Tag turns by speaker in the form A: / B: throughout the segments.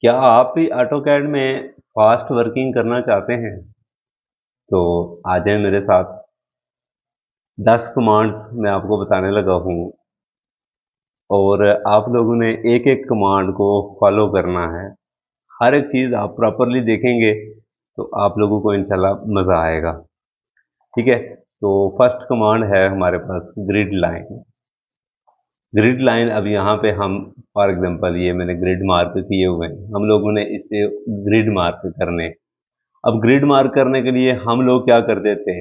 A: क्या आप भी ऑटोकैड में फास्ट वर्किंग करना चाहते हैं? तो आ जाएं मेरे साथ। 10 कमांड्स मैं आपको बताने लगा हूँ और आप लोगों ने एक एक कमांड को फॉलो करना है। हर एक चीज़ आप प्रॉपरली देखेंगे तो आप लोगों को इंशाल्लाह मज़ा आएगा। ठीक है, तो फर्स्ट कमांड है हमारे पास ग्रिड लाइन। ग्रिड लाइन, अब यहाँ पे हम फॉर एग्जांपल ये मैंने ग्रिड मार्क किए हुए हैं, हम लोगों ने इसे ग्रिड मार्क करने। अब ग्रिड मार्क करने के लिए हम लोग क्या करते थे,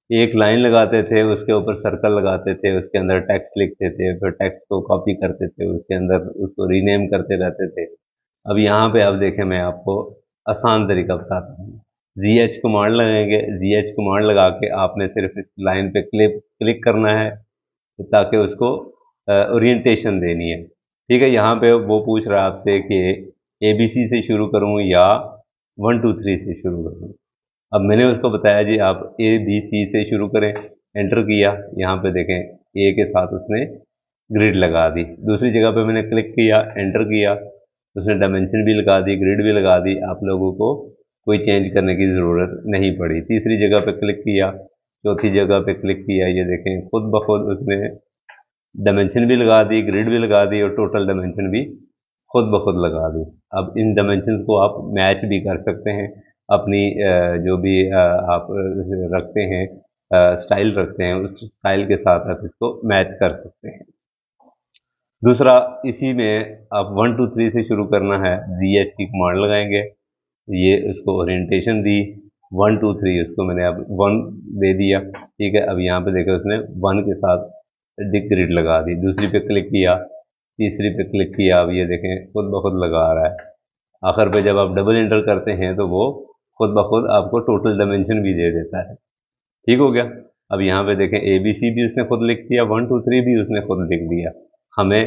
A: एक लाइन लगाते थे, उसके ऊपर सर्कल लगाते थे, उसके अंदर टेक्स्ट लिखते थे, फिर टेक्स्ट को कॉपी करते थे, उसके अंदर उसको रीनेम करते रहते थे। अब यहाँ पे अब देखें, मैं आपको आसान तरीका बताता हूँ। जी एच कमांड लगाएंगे, जी एच कमांड लगा के आपने सिर्फ इस लाइन पे क्लिक क्लिक करना है ताकि उसको ओरिएंटेशन देनी है। ठीक है, यहाँ पे वो पूछ रहा है आपसे कि ए बी सी से शुरू करूँ या 1 2 3 से शुरू करूँ। अब मैंने उसको बताया जी आप ए बी सी से शुरू करें, एंटर किया। यहाँ पे देखें ए के साथ उसने ग्रिड लगा दी। दूसरी जगह पे मैंने क्लिक किया, एंटर किया, उसने डायमेंशन भी लगा दी, ग्रिड भी लगा दी। आप लोगों को कोई चेंज करने की ज़रूरत नहीं पड़ी। तीसरी जगह पे क्लिक किया, चौथी जगह पे क्लिक किया, ये देखें खुद ब खुद उसने डायमेंशन भी लगा दी, ग्रिड भी लगा दी और टोटल डायमेंशन भी खुद ब खुद लगा दी। अब इन डायमेंशन को आप मैच भी कर सकते हैं अपनी जो भी आप रखते हैं, स्टाइल रखते हैं, उस स्टाइल के साथ आप इसको मैच कर सकते हैं। दूसरा, इसी में आप 1 2 3 से शुरू करना है, जी एच की कमांड लगाएंगे, ये उसको ओरिएंटेशन दी। 1 2 3 उसको मैंने अब 1 दे दिया। ठीक है, अब यहाँ पे देखो उसने 1 के साथ डिक ग्रिड लगा दी। दूसरी पे क्लिक किया, तीसरी पे क्लिक किया, अब ये देखें खुद ब खुद लगा रहा है। आखिर पे जब आप डबल एंटर करते हैं तो वो खुद ब खुद आपको टोटल डायमेंशन भी दे देता है। ठीक हो गया। अब यहाँ पे देखें ए बी सी भी उसने खुद लिख दिया, 1 2 3 भी उसने खुद लिख दिया। हमें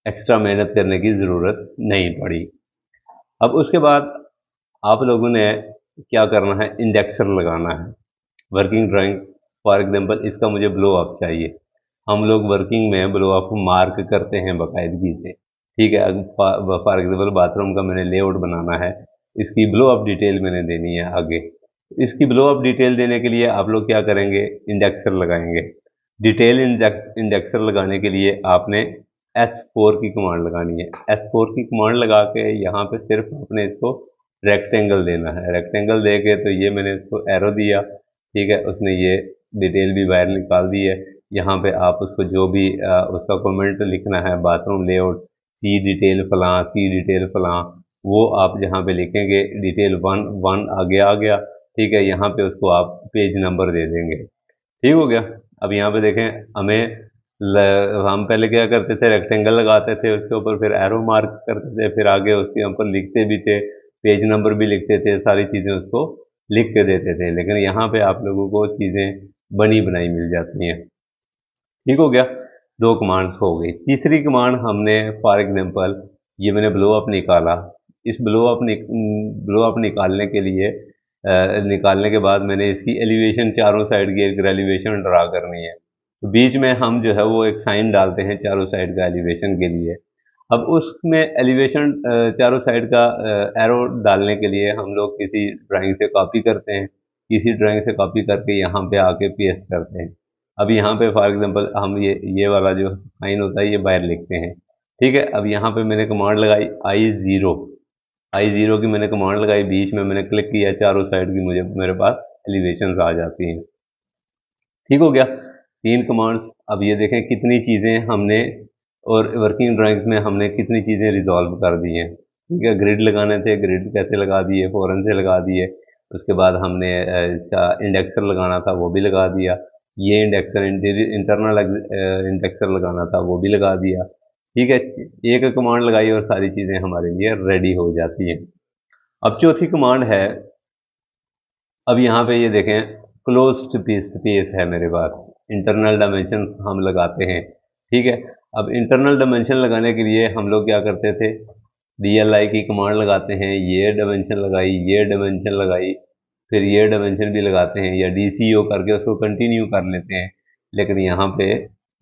A: एक्स्ट्रा मेहनत करने की ज़रूरत नहीं पड़ी। अब उसके बाद आप लोगों ने क्या करना है, इंडेक्सर लगाना है। वर्किंग ड्राइंग, फॉर एग्जांपल इसका मुझे ब्लो अप चाहिए। हम लोग वर्किंग में ब्लो अप मार्क करते हैं बाकायदगी से। ठीक है, फॉर एग्जांपल बाथरूम का मैंने लेआउट बनाना है, इसकी ब्लो अप डिटेल मैंने देनी है आगे। इसकी ब्लो अप डिटेल देने के लिए आप लोग क्या करेंगे, इंडेक्सर लगाएंगे। डिटेल इंडेक्सर लगाने के लिए आपने S4 की कमांड लगानी है। S4 की कमांड लगा के यहाँ पे सिर्फ अपने इसको रेक्टेंगल देना है। रेक्टेंगल दे के तो ये मैंने इसको एरो दिया। ठीक है, उसने ये डिटेल भी बाहर निकाल दी है। यहाँ पे आप उसको जो भी उसका कमेंट लिखना है, बाथरूम लेआउट सी डिटेल फलां, सी डिटेल फलां, वो आप जहाँ पे लिखेंगे डिटेल 1 1 आगे आ गया। ठीक है, यहाँ पे उसको आप पेज नंबर दे देंगे। ठीक हो गया। अब यहाँ पे देखें, हम पहले क्या करते थे, रेक्टेंगल लगाते थे, उसके ऊपर फिर एरो मार्क करते थे, फिर आगे उसके ऊपर लिखते भी थे, पेज नंबर भी लिखते थे, सारी चीज़ें उसको लिख के देते थे। लेकिन यहाँ पे आप लोगों को चीज़ें बनी बनाई मिल जाती हैं। ठीक हो गया, दो कमांड्स हो गई। तीसरी कमांड हमने फॉर एग्जांपल ये मैंने ब्लो अप निकाला। इस ब्लो अप निकालने के लिए निकालने के बाद मैंने इसकी एलिवेशन, चारों साइड की एक एलिवेशन ड्रा करनी है। तो बीच में हम जो है वो एक साइन डालते हैं चारों साइड का एलिवेशन के लिए। अब उसमें एलिवेशन चारों साइड का एरो डालने के लिए हम लोग किसी ड्राइंग से कॉपी करते हैं, किसी ड्राइंग से कॉपी करके यहाँ पे आके पेस्ट करते हैं। अब यहाँ पे फॉर एग्जांपल हम ये वाला जो साइन होता है ये बाहर लिखते हैं। ठीक है, अब यहाँ पे मैंने कमांड लगाई I0 की मैंने कमांड लगाई, बीच में मैंने क्लिक किया, चारों साइड की मुझे मेरे पास एलिवेशन आ जाती हैं। ठीक हो गया, तीन कमांड्स। अब ये देखें कितनी चीज़ें हमने, और वर्किंग ड्राइंग्स में हमने कितनी चीज़ें रिजॉल्व कर दी हैं। ठीक है, ग्रिड लगाने थे, ग्रिड कैसे लगा दिए, फ़ौरन से लगा दिए। उसके बाद हमने इसका इंडेक्सर लगाना था, वो भी लगा दिया। ये इंडेक्सर इंटरनल इंडेक्सर लगाना था, वो भी लगा दिया। ठीक है, एक कमांड लगाई और सारी चीज़ें हमारे लिए रेडी हो जाती हैं। अब चौथी कमांड है, अब यहाँ पे ये देखें क्लोज्ड स्पेस है मेरे पास, इंटरनल डायमेंशन हम लगाते हैं। ठीक है, अब इंटरनल डायमेंशन लगाने के लिए हम लोग क्या करते थे, DLI की कमांड लगाते हैं, ये डायमेंशन लगाई, ये डायमेंशन लगाई, फिर ये डायमेंशन भी लगाते हैं, या DCO करके उसको कंटिन्यू कर लेते हैं। लेकिन यहाँ पे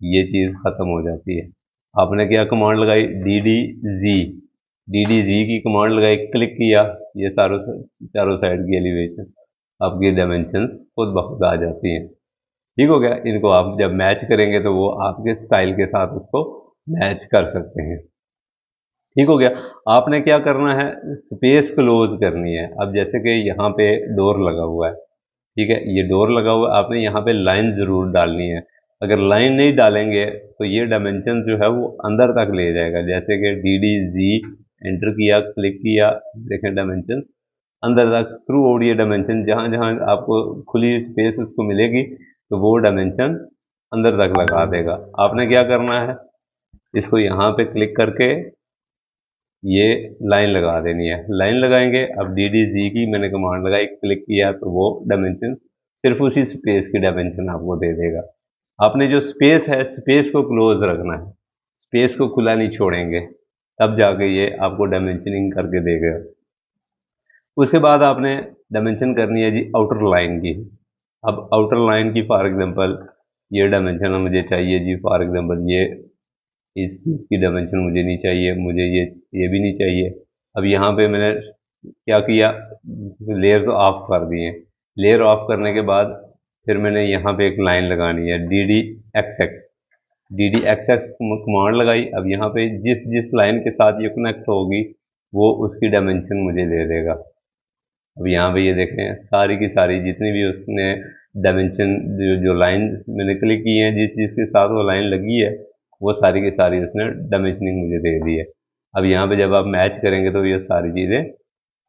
A: ये चीज़ ख़त्म हो जाती है। आपने क्या कमांड लगाई, DDZ, DDZ की कमांड लगाई, क्लिक किया, ये चारों साइड की एलिवेशन आपकी डायमेंशन खुद ब खुद आ जाती हैं। ठीक हो गया। इनको आप जब मैच करेंगे तो वो आपके स्टाइल के साथ उसको मैच कर सकते हैं। ठीक हो गया। आपने क्या करना है, स्पेस क्लोज करनी है। अब जैसे कि यहाँ पे डोर लगा हुआ है, ठीक है, ये डोर लगा हुआ है, आपने यहाँ पे लाइन ज़रूर डालनी है। अगर लाइन नहीं डालेंगे तो ये डायमेंशन जो है वो अंदर तक ले जाएगा। जैसे कि DDZ एंटर किया, क्लिक किया, देखें डायमेंशन अंदर तक थ्रू आउट, ये डायमेंशन जहाँ जहाँ आपको खुली स्पेस उसको मिलेगी तो वो डायमेंशन अंदर तक लगा देगा। आपने क्या करना है, इसको यहाँ पे क्लिक करके ये लाइन लगा देनी है। लाइन लगाएंगे, अब DDZ की मैंने कमांड लगाई, क्लिक किया तो वो डायमेंशन सिर्फ उसी स्पेस की डायमेंशन आपको दे देगा। आपने जो स्पेस है, स्पेस को क्लोज रखना है, स्पेस को खुला नहीं छोड़ेंगे, तब जाके ये आपको डायमेंशनिंग करके देगा। उसके बाद आपने डायमेंशन करनी है जी आउटर लाइन की। अब आउटर लाइन की फॉर एग्जांपल ये डायमेंशन मुझे चाहिए जी, फॉर एग्जांपल ये इस चीज़ की डायमेंशन मुझे नहीं चाहिए, मुझे ये भी नहीं चाहिए। अब यहाँ पे मैंने क्या किया, लेयर तो ऑफ कर दिए। लेयर ऑफ करने के बाद फिर मैंने यहाँ पे एक लाइन लगानी है, DDXX कमांड लगाई। अब यहाँ पे जिस जिस लाइन के साथ ये कनेक्ट होगी वो उसकी डायमेंशन मुझे दे देगा। अब यहाँ पे ये देखें, सारी की सारी जितनी भी उसने डायमेंशन जो लाइन मैंने क्लिक की है, जिस चीज़ के साथ वो लाइन लगी है वो सारी की सारी उसने डायमेंशनिंग मुझे दे दी है। अब यहाँ पे जब आप मैच करेंगे तो ये सारी चीज़ें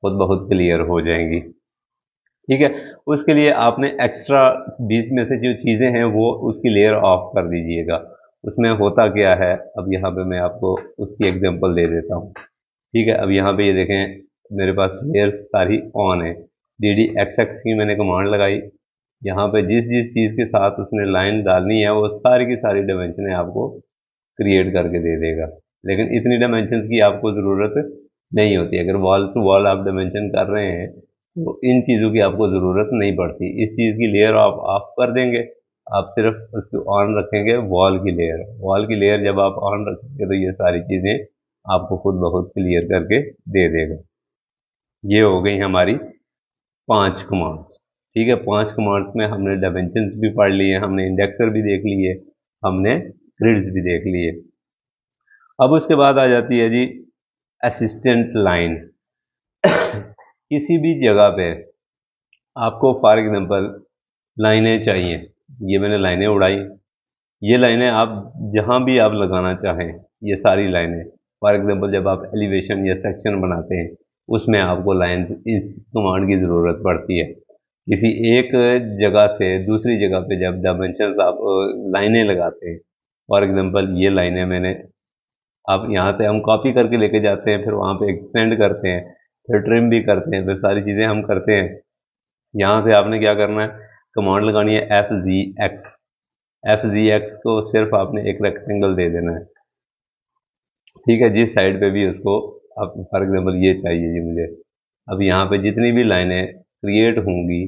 A: खुद ब खुद क्लियर हो जाएंगी। ठीक है। उसके लिए आपने एक्स्ट्रा बीच में से जो चीज़ें हैं वो उसकी लेयर ऑफ कर दीजिएगा। उसमें होता क्या है, अब यहाँ पे मैं आपको उसकी एग्जांपल दे देता हूँ। ठीक है। अब यहाँ पे ये देखें, मेरे पास लेयर्स सारी ऑन है। DDXX की मैंने कमांड लगाई, यहाँ पे जिस जिस चीज़ के साथ उसने लाइन डालनी है वो सारी की सारी डायमेंशनें आपको क्रिएट करके दे देगा। लेकिन इतनी डायमेंशन की आपको ज़रूरत नहीं होती। अगर वॉल टू वॉल आप डायमेंशन कर रहे हैं तो इन चीज़ों की आपको ज़रूरत नहीं पड़ती। इस चीज़ की लेयर आप ऑफ कर देंगे, आप सिर्फ उसको ऑन रखेंगे वॉल की लेयर। वॉल की लेयर जब आप ऑन रखेंगे तो ये सारी चीज़ें आपको खुद ब खुद क्लियर करके दे देगा। ये हो गई हमारी 5 कमांड। ठीक है। 5 कमांड्स में हमने डायमेंशंस भी पढ़ लिए, हमने इंडेक्सर भी देख लिए, हमने ग्रिड्स भी देख लिए। अब उसके बाद आ जाती है जी असिस्टेंट लाइन। किसी भी जगह पे आपको फॉर एग्जांपल लाइनें चाहिए, ये मैंने लाइनें उड़ाई, ये लाइनें आप जहां भी आप लगाना चाहें, ये सारी लाइनें फॉर एग्जांपल जब आप एलिवेशन या सेक्शन बनाते हैं उसमें आपको लाइन इस कमांड की ज़रूरत पड़ती है। किसी एक जगह से दूसरी जगह पे जब डायमेंशन आप लाइनें लगाते हैं, फॉर एग्जांपल ये लाइनें मैंने, आप यहाँ से हम कॉपी करके लेके जाते हैं, फिर वहाँ पे एक्सटेंड करते हैं, फिर ट्रिम भी करते हैं, फिर सारी चीज़ें हम करते हैं। यहाँ से आपने क्या करना है, कमांड लगानी है FZX। FZX को सिर्फ आपने एक रेक्टेंगल दे देना है। ठीक है। जिस साइड पे भी उसको, आप फॉर एग्जांपल ये चाहिए जी मुझे, अब यहाँ पे जितनी भी लाइनें क्रिएट होंगी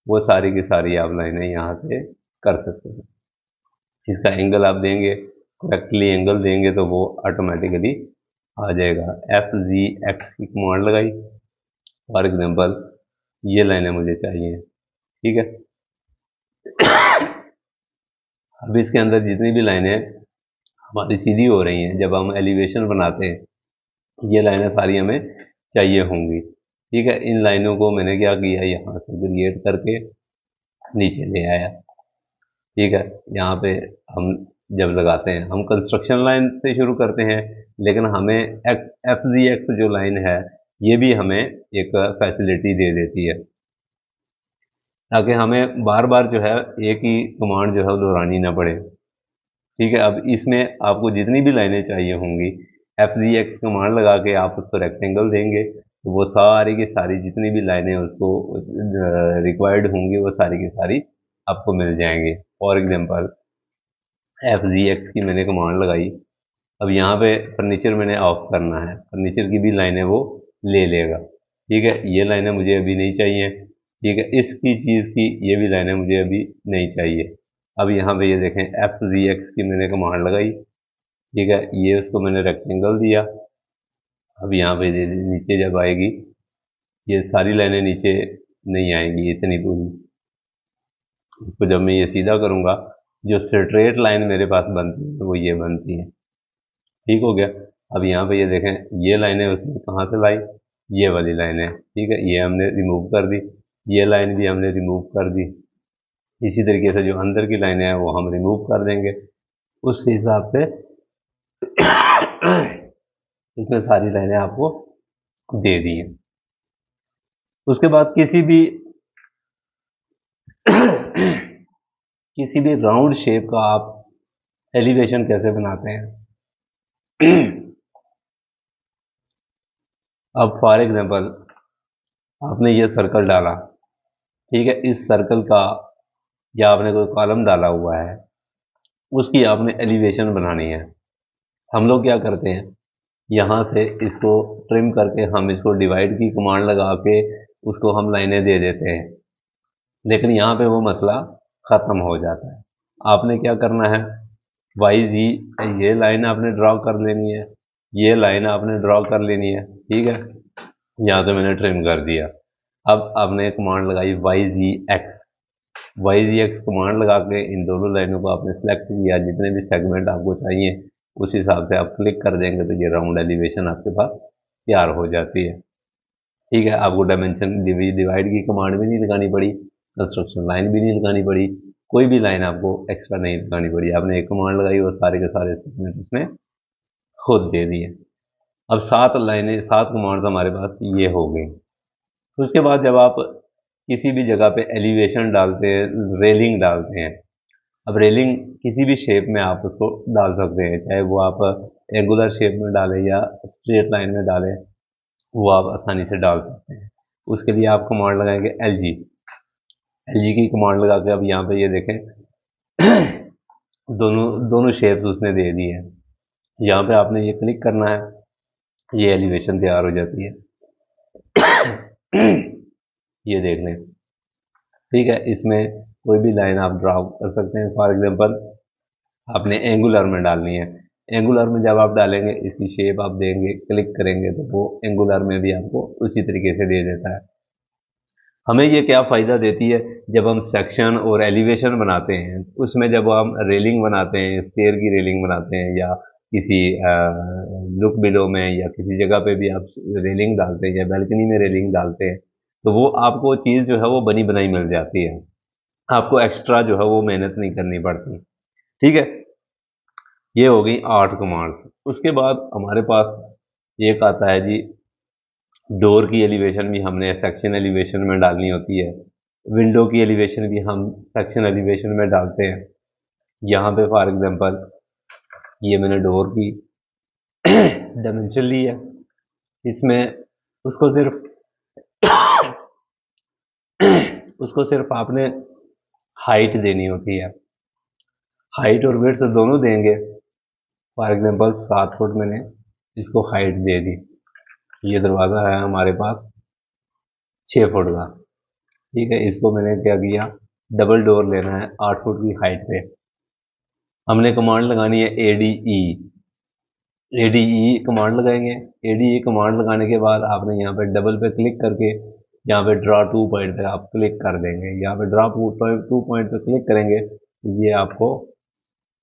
A: वो सारी की सारी आप लाइनें यहाँ से कर सकते हैं। इसका एंगल आप देंगे, करेक्टली एंगल देंगे तो वो ऑटोमेटिकली आ जाएगा। FZX की कमांड लगाई, फॉर एग्जांपल ये लाइनें मुझे चाहिए। ठीक है। अब इसके अंदर जितनी भी लाइनें हमारी सीधी हो रही हैं, जब हम एलिवेशन बनाते हैं ये लाइनें सारी हमें चाहिए होंगी। ठीक है। इन लाइनों को मैंने क्या किया, यहाँ से क्रिएट करके नीचे ले आया। ठीक है। यहाँ पे हम जब लगाते हैं, हम कंस्ट्रक्शन लाइन से शुरू करते हैं, लेकिन हमें FZX जो लाइन है ये भी हमें एक फैसिलिटी दे देती है, ताकि हमें बार बार जो है एक ही कमांड जो है दोहरानी ना पड़े। ठीक है। अब इसमें आपको जितनी भी लाइनें चाहिए होंगी, FZX कमांड लगा के आप उसको रेक्टेंगल देंगे तो वो सारी की सारी जितनी भी लाइनें उसको रिक्वायर्ड होंगी वो सारी की सारी आपको मिल जाएंगी। फॉर एग्जांपल FZX की मैंने कमांड लगाई, अब यहाँ पे फर्नीचर मैंने ऑफ करना है, फर्नीचर की भी लाइनें वो ले लेगा। ठीक है। ये लाइनें मुझे अभी नहीं चाहिए। ठीक है। इसकी चीज़ की ये भी लाइनें मुझे अभी नहीं चाहिए। अब यहाँ पे ये देखें, FZX की मैंने कमांड लगाई। ठीक है। ये उसको मैंने रेक्टेंगल दिया, अब यहाँ पे नीचे जब आएगी, ये सारी लाइनें नीचे नहीं आएंगी इतनी पूरी। इसको जब मैं ये सीधा करूँगा, जो स्ट्रेट लाइन मेरे पास बनती है वो ये बनती है। ठीक हो गया। अब यहाँ पे ये देखें, ये लाइनें उसने कहाँ से लाई, ये वाली लाइन है। ठीक है, ये हमने रिमूव कर दी, ये लाइन भी हमने रिमूव कर दी। इसी तरीके से जो अंदर की लाइनें हैं वो हम रिमूव कर देंगे। उस हिसाब से इसमें सारी लाइनें आपको दे दी हैं। उसके बाद किसी भी राउंड शेप का आप एलिवेशन कैसे बनाते हैं। अब फॉर एग्जांपल आपने ये सर्कल डाला, ठीक है, इस सर्कल का या आपने कोई कॉलम डाला हुआ है, उसकी आपने एलिवेशन बनानी है। हम लोग क्या करते हैं, यहाँ से इसको ट्रिम करके हम इसको डिवाइड की कमांड लगा के उसको हम लाइनें दे देते हैं, लेकिन यहाँ पे वो मसला ख़त्म हो जाता है। आपने क्या करना है, वाई जी, ये लाइन आपने ड्रॉ कर लेनी है, ये लाइन आपने ड्रॉ कर लेनी है। ठीक है, यहाँ से मैंने ट्रिम कर दिया। अब आपने कमांड लगाई वाई जी एक्स कमांड लगा के इन दोनों लाइनों को आपने सेलेक्ट किया। जितने भी सेगमेंट आपको चाहिए उस हिसाब से आप क्लिक कर देंगे तो ये राउंड एलिवेशन आपके पास तैयार हो जाती है। ठीक है, आपको डायमेंशन डिवाइड की कमांड भी नहीं लगानी पड़ी, कंस्ट्रक्शन लाइन भी नहीं लगानी पड़ी, कोई भी लाइन आपको एक्स्ट्रा नहीं लगानी पड़ी। आपने एक कमांड लगाई और सारे के सारे सेगमेंट उसने खुद दे दिए। अब 7 लाइनें, 7 कमांड्स हमारे पास ये हो गई। तो उसके बाद जब आप किसी भी जगह पे एलिवेशन डालते हैं, रेलिंग डालते हैं, अब रेलिंग किसी भी शेप में आप उसको डाल सकते हैं, चाहे वो आप एंगुलर शेप में डालें या स्ट्रेट लाइन में डालें, वो आप आसानी से डाल सकते हैं। उसके लिए आप कमांड लगाएंगे एल जी की कमांड लगा के अब यहाँ पे ये देखें दोनों दोनों शेप्स उसने दे दी है। यहाँ पे आपने ये क्लिक करना है, ये एलिवेशन तैयार हो जाती है। ये देख लें, ठीक है, इसमें कोई भी लाइन आप ड्रा कर सकते हैं। फॉर एग्जांपल आपने एंगुलर में डालनी है, एंगुलर में जब आप डालेंगे इसकी शेप आप देंगे, क्लिक करेंगे तो वो एंगुलर में भी आपको उसी तरीके से दे देता है। हमें ये क्या फ़ायदा देती है, जब हम सेक्शन और एलिवेशन बनाते हैं, उसमें जब हम रेलिंग बनाते हैं, स्टेयर की रेलिंग बनाते हैं, या किसी लुक बिलो में या किसी जगह पे भी आप रेलिंग डालते हैं या बैल्कनी में रेलिंग डालते हैं, तो वो आपको चीज़ जो है वो बनी बनाई मिल जाती है, आपको एक्स्ट्रा जो है वो मेहनत नहीं करनी पड़ती। ठीक है, ये हो गई 8 कमांड्स। उसके बाद हमारे पास एक आता है जी, डोर की एलिवेशन भी हमने सेक्शन एलिवेशन में डालनी होती है, विंडो की एलिवेशन भी हम सेक्शन एलिवेशन में डालते हैं। यहाँ पे फॉर एग्जांपल ये मैंने डोर की डायमेंशन ली है, इसमें उसको सिर्फ आपने हाइट देनी होती है, हाइट और विड्थ दोनों देंगे। फॉर एग्जांपल 7 फुट मैंने इसको हाइट दे दी। ये दरवाज़ा है हमारे पास 6 फुट का, ठीक है, इसको मैंने क्या किया, डबल डोर लेना है 8 फुट की हाइट पे। हमने कमांड लगानी है एडीई कमांड लगाएंगे। एडीई कमांड लगाने के बाद आपने यहाँ पे डबल पे क्लिक करके यहाँ पे ड्रा टू पॉइंट पे आप क्लिक कर देंगे। यहाँ पे ड्रा टू पॉइंट पे क्लिक करेंगे तो ये आपको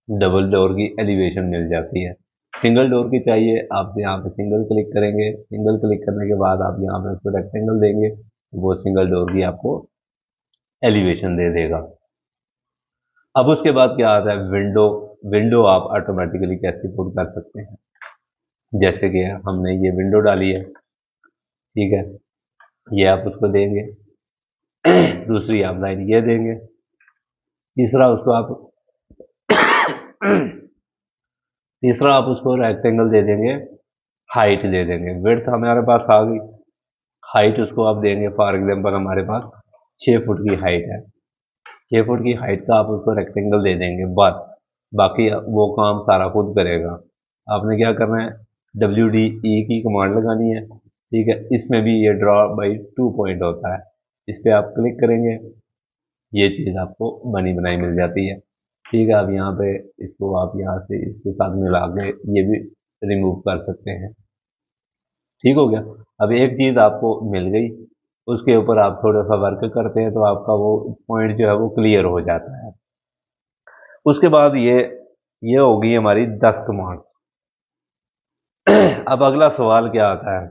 A: डबल डोर की एलिवेशन मिल जाती है। सिंगल डोर की चाहिए, आप यहाँ पे सिंगल क्लिक करेंगे, सिंगल क्लिक करने के बाद आप यहाँ पे उसको रेक्टेंगल देंगे, वो सिंगल डोर की आपको एलिवेशन दे देगा। अब उसके बाद क्या आता है, विंडो आप ऑटोमेटिकली कैसे पुट कर सकते हैं। जैसे कि हमने ये विंडो डाली है, ठीक है, ये आप उसको देंगे, दूसरी आप लाइन ये देंगे, तीसरा आप उसको रेक्टेंगल दे देंगे, हाइट दे देंगे। विड्थ हमारे पास आ गई, हाइट उसको आप देंगे, फॉर एग्जांपल हमारे पास 6 फुट की हाइट है, 6 फुट की हाइट का आप उसको रेक्टेंगल दे देंगे, बस बाकी वो काम सारा खुद करेगा। आपने क्या करना है, WDE की कमांड लगानी है, ठीक है, इसमें भी ये ड्रॉ बाई 2 पॉइंट होता है, इस पर आप क्लिक करेंगे, ये चीज़ आपको बनी बनाई मिल जाती है। ठीक है, अब यहाँ पे इसको आप यहाँ से इसके साथ मिला के ये भी रिमूव कर सकते हैं। ठीक हो गया। अब एक चीज़ आपको मिल गई, उसके ऊपर आप थोड़ा सा वर्क करते हैं तो आपका वो पॉइंट जो है वो क्लियर हो जाता है। उसके बाद ये होगी हमारी 10 कमांड्स। अब अगला सवाल क्या आता है?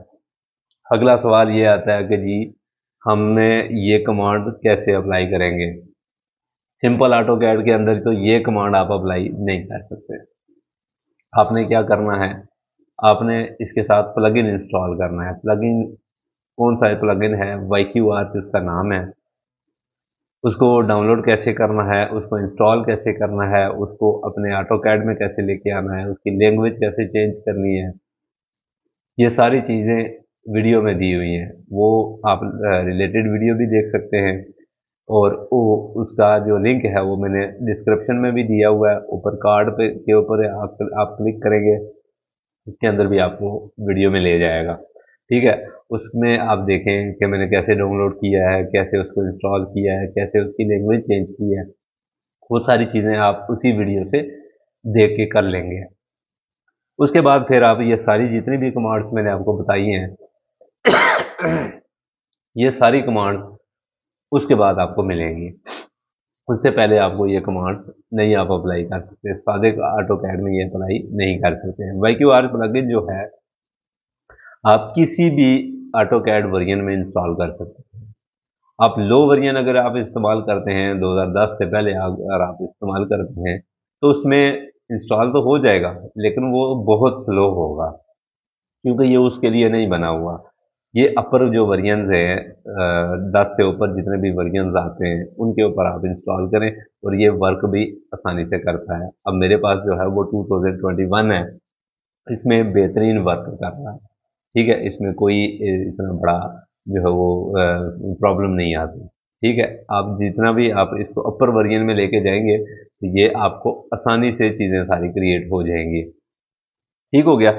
A: अगला सवाल ये आता है कि जी हमने ये कमांड कैसे अप्लाई करेंगे? सिंपल ऑटो कैड के अंदर तो ये कमांड आप अप्लाई नहीं कर सकते। आपने क्या करना है, आपने इसके साथ प्लगइन इंस्टॉल करना है। प्लगइन कौन सा प्लगइन है? वाईक्यू आर्च उसका नाम है। उसको डाउनलोड कैसे करना है, उसको इंस्टॉल कैसे करना है, उसको अपने ऑटो कैड में कैसे लेके आना है, उसकी लैंग्वेज कैसे चेंज करनी है, ये सारी चीज़ें वीडियो में दी हुई हैं। वो आप रिलेटेड वीडियो भी देख सकते हैं, और वो उसका जो लिंक है वो मैंने डिस्क्रिप्शन में भी दिया हुआ है। ऊपर कार्ड पे के ऊपर आप क्लिक करेंगे, उसके अंदर भी आपको वीडियो में ले जाएगा। ठीक है, उसमें आप देखें कि मैंने कैसे डाउनलोड किया है, कैसे उसको इंस्टॉल किया है, कैसे उसकी लैंग्वेज चेंज की है। वो सारी चीज़ें आप उसी वीडियो से देख के कर लेंगे। उसके बाद फिर आप ये सारी जितनी भी कमांड्स मैंने आपको बताई हैं, ये सारी कमांड्स उसके बाद आपको मिलेंगी। उससे पहले आपको ये कमांड्स नहीं आप अप्लाई कर सकते, सादे ऑटो कैड में ये अप्लाई नहीं कर सकते। वाईक्यू आर प्लगइन जो है आप किसी भी ऑटो कैड वर्जन में इंस्टॉल कर सकते हैं। आप लो वर्जन अगर आप इस्तेमाल करते हैं, 2010 से पहले अगर आप इस्तेमाल करते हैं, तो उसमें इंस्टॉल तो हो जाएगा, लेकिन वो बहुत स्लो होगा, क्योंकि ये उसके लिए नहीं बना हुआ। ये अपर जो वर्जन है, 10 से ऊपर जितने भी वर्जन आते हैं उनके ऊपर आप इंस्टॉल करें, और ये वर्क भी आसानी से करता है। अब मेरे पास जो है वो 2021 है, इसमें बेहतरीन वर्क कर रहा है। ठीक है, इसमें कोई इतना बड़ा जो है वो प्रॉब्लम नहीं आती। ठीक है, आप जितना भी आप इसको अपर वर्जन में लेके जाएंगे तो ये आपको आसानी से चीज़ें सारी क्रिएट हो जाएंगी। ठीक हो गया।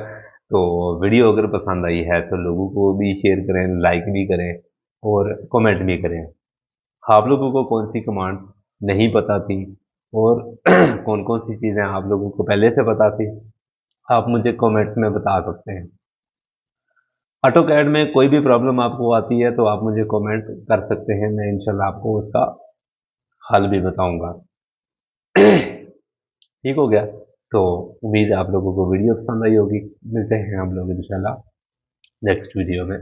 A: तो वीडियो अगर पसंद आई है तो लोगों को भी शेयर करें, लाइक भी करें, और कमेंट भी करें। आप लोगों को कौन सी कमांड नहीं पता थी, और कौन कौन सी चीज़ें आप लोगों को पहले से पता थी, आप मुझे कमेंट्स में बता सकते हैं। ऑटो कैड में कोई भी प्रॉब्लम आपको आती है तो आप मुझे कमेंट कर सकते हैं, मैं इंशाल्लाह आपको उसका हल भी बताऊंगा। ठीक हो गया। तो उम्मीद है आप लोगों को वीडियो पसंद आई होगी। मिलते हैं हम लोग इंशाल्लाह नेक्स्ट वीडियो में।